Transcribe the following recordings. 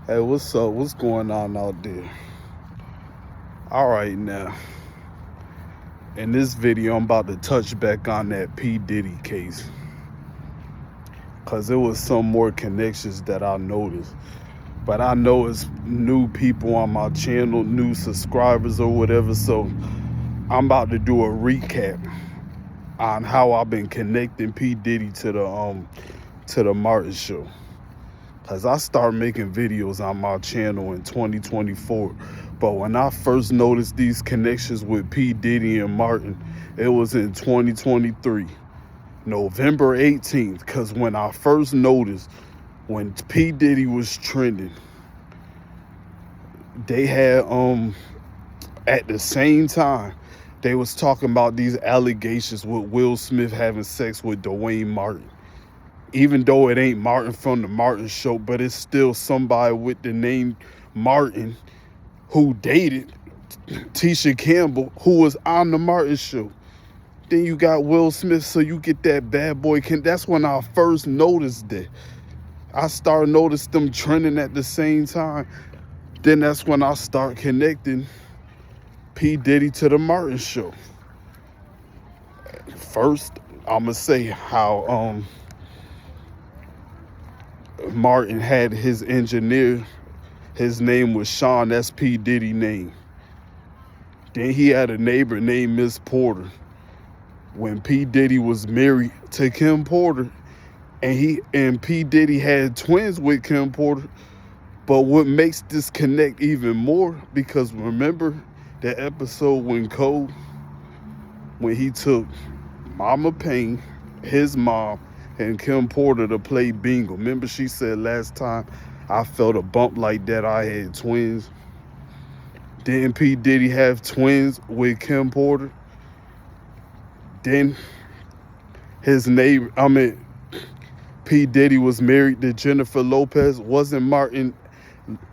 Hey, what's up? What's going on out there? All right, now, in this video, I'm about to touch back on that P. Diddy case because there was some more connections that I noticed. But I know it's new people on my channel, new subscribers or whatever, so I'm about to do a recap on how I've been connecting P. Diddy to the Martin Show. Cause I started making videos on my channel in 2024. But when I first noticed these connections with P. Diddy and Martin, it was in 2023, November 18th. Cause when I first noticed, when P. Diddy was trending, they had at the same time, they was talking about these allegations with Will Smith having sex with Dwayne Martin. Even though it ain't Martin from the Martin Show, but it's still somebody with the name Martin who dated Tisha Campbell, who was on the Martin Show. Then you got Will Smith, so you get that bad boy. That's when I first noticed that. I started noticing them trending at the same time. Then that's when I start connecting P. Diddy to the Martin Show. First, I'ma say how Martin had his engineer, his name was Sean, that's P. Diddy's name. Then he had a neighbor named Miss Porter. When P. Diddy was married to Kim Porter, and P. Diddy had twins with Kim Porter. But what makes this connect even more, because remember the episode when he took Mama Payne, his mom, and Kim Porter to play bingo. Remember she said last time I felt a bump like that, I had twins. Didn't P. Diddy have twins with Kim Porter? Then P. Diddy was married to Jennifer Lopez. Wasn't Martin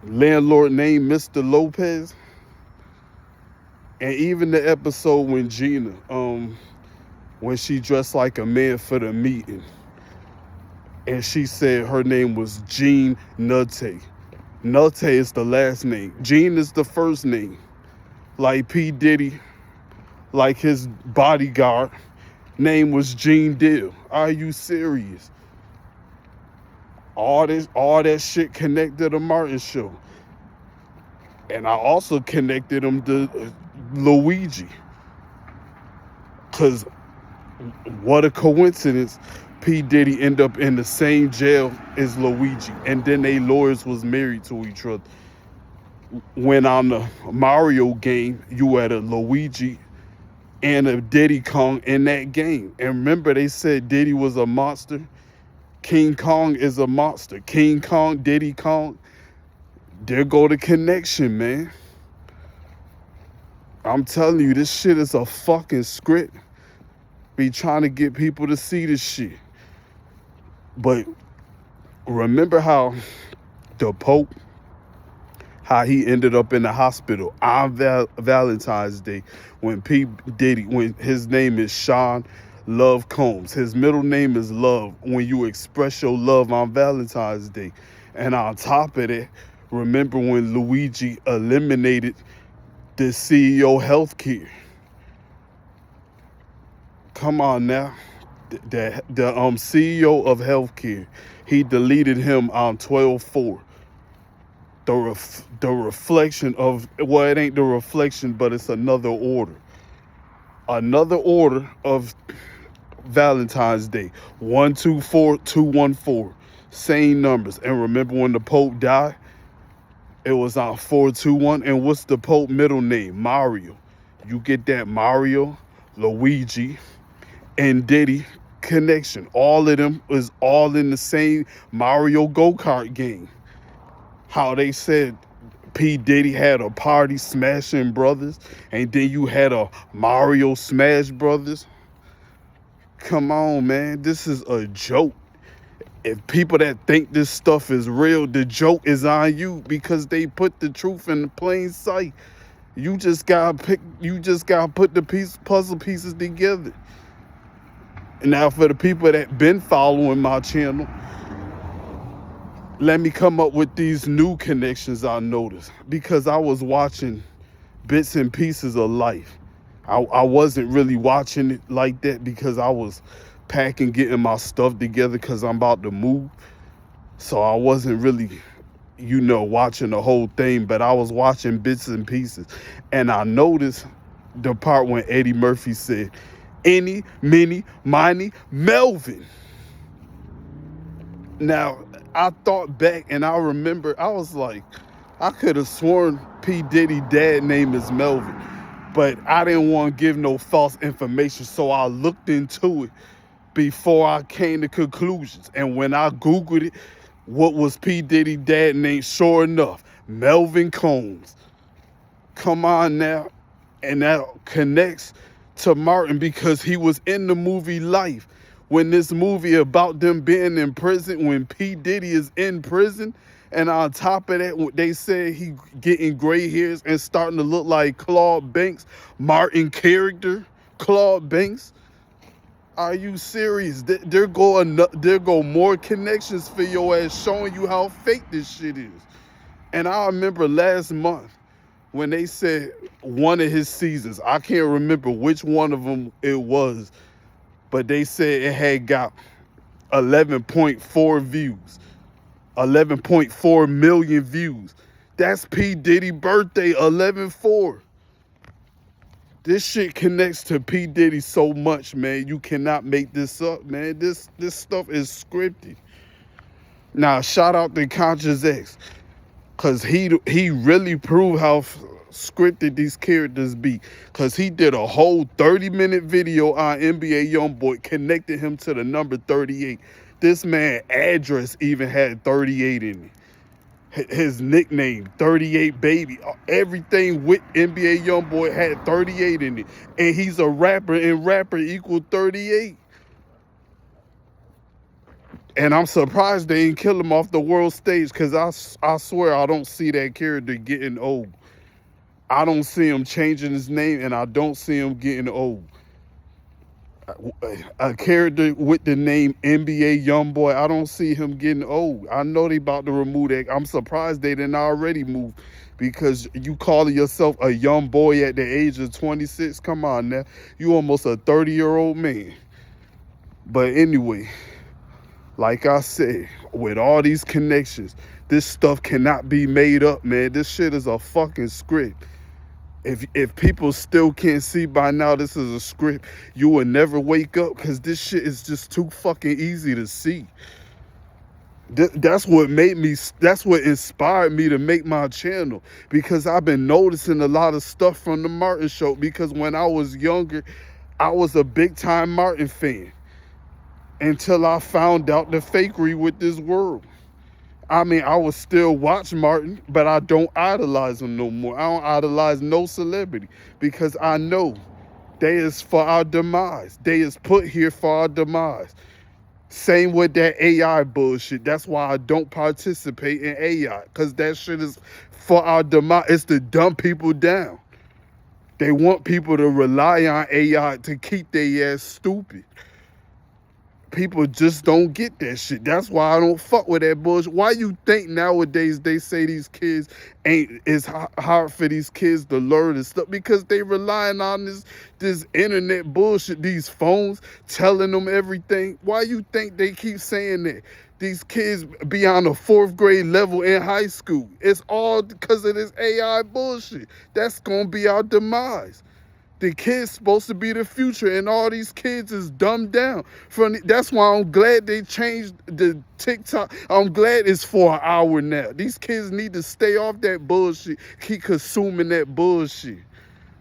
landlord named Mr. Lopez? And even the episode when Gina, when she dressed like a man for the meeting, and she said her name was Jean Nutte. Nutte is the last name. Jean is the first name. Like P. Diddy, like his bodyguard, name was Gene Deal. Are you serious? All that shit connected to Martin Show. And I also connected him to Luigi. Cause what a coincidence. P. Diddy end up in the same jail as Luigi, and then they lawyers was married to each other. When on the Mario game, you had a Luigi and a Diddy Kong in that game. And remember they said Diddy was a monster. King Kong is a monster. King Kong, Diddy Kong. There go the connection, man. I'm telling you, this shit is a fucking script. Be trying to get people to see this shit. But remember how the Pope, how he ended up in the hospital on Valentine's Day when P. Diddy, when his name is Sean Love Combs. His middle name is Love when you express your love on Valentine's Day. And on top of that, remember when Luigi eliminated the CEO healthcare. Come on now. The CEO of healthcare, he deleted him on 12/4. The reflection of, well, it ain't the reflection, but it's another order. Another order of Valentine's Day. 124 214. Same numbers. And remember when the Pope died? It was on 421. And what's the Pope middle name? Mario. You get that Mario, Luigi, and Diddy connection. All of them is all in the same Mario go-kart game. How they said P. Diddy had a party smashing brothers, and then you had a Mario Smash Brothers. Come on, man. This is a joke. If people that think this stuff is real, the joke is on you, because they put the truth in plain sight. You just gotta put the puzzle pieces together. Now, for the people that been following my channel, let me come up with these new connections I noticed because I was watching bits and pieces of life. I wasn't really watching it like that because I was packing, getting my stuff together because I'm about to move. So I wasn't really, watching the whole thing, but I was watching bits and pieces. And I noticed the part when Eddie Murphy said, "Any, mini, miny, Melvin." Now, I thought back and I remember, I was like, I could have sworn P. Diddy dad name is Melvin, but I didn't want to give no false information, so I looked into it before I came to conclusions. And when I Googled it, what was P. Diddy dad name? Sure enough, Melvin Combs. Come on now. And that connects to Martin because he was in the movie Life. When this movie about them being in prison, when P. Diddy is in prison, and on top of that, they said he getting gray hairs and starting to look like Claude Banks, Martin character, Claude Banks. Are you serious? There go more connections for your ass, showing you how fake this shit is. And I remember last month when they said one of his seasons, I can't remember which one of them it was, but they said it had got 11.4 views, 11.4 million views. That's P. Diddy birthday, 11/4. This shit connects to P. Diddy so much, man. You cannot make this up, man. This stuff is scripted. Now, shout out to Conscious X, because he really proved how scripted these characters be. Because he did a whole 30-minute video on NBA YoungBoy, connected him to the number 38. This man address even had 38 in it. His nickname, 38 Baby, everything with NBA YoungBoy had 38 in it. And he's a rapper, and rapper equal 38. And I'm surprised they didn't kill him off the world stage, because I swear I don't see that character getting old. I don't see him changing his name, and I don't see him getting old. A character with the name NBA YoungBoy, I don't see him getting old. I know they about to remove that. I'm surprised they didn't already move, because you calling yourself a young boy at the age of 26. Come on now, you almost a 30-year-old man. But anyway, like I said, with all these connections, this stuff cannot be made up, man. This shit is a fucking script. If people still can't see by now this is a script, you will never wake up, because this shit is just too fucking easy to see. That's what inspired me to make my channel, because I've been noticing a lot of stuff from the Martin show, because when I was younger, I was a big time Martin fan until I found out the fakery with this world. I mean, I would still watch Martin, but I don't idolize him no more. I don't idolize no celebrity, because I know they is for our demise. They is put here for our demise. Same with that AI bullshit. That's why I don't participate in AI, because that shit is for our demise. It's to dumb people down. They want people to rely on AI to keep their ass stupid. People just don't get that shit. That's why I don't fuck with that bullshit. Why you think nowadays they say these kids it's hard for these kids to learn and stuff? Because they relying on this internet bullshit, these phones telling them everything. Why you think they keep saying that? These kids be on the 4th grade level in high school. It's all because of this AI bullshit. That's gonna be our demise. The kids supposed to be the future, and all these kids is dumbed down. That's why I'm glad they changed the TikTok. I'm glad it's for an hour now. These kids need to stay off that bullshit, keep consuming that bullshit.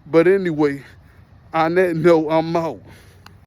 But anyway, on that note, I'm out.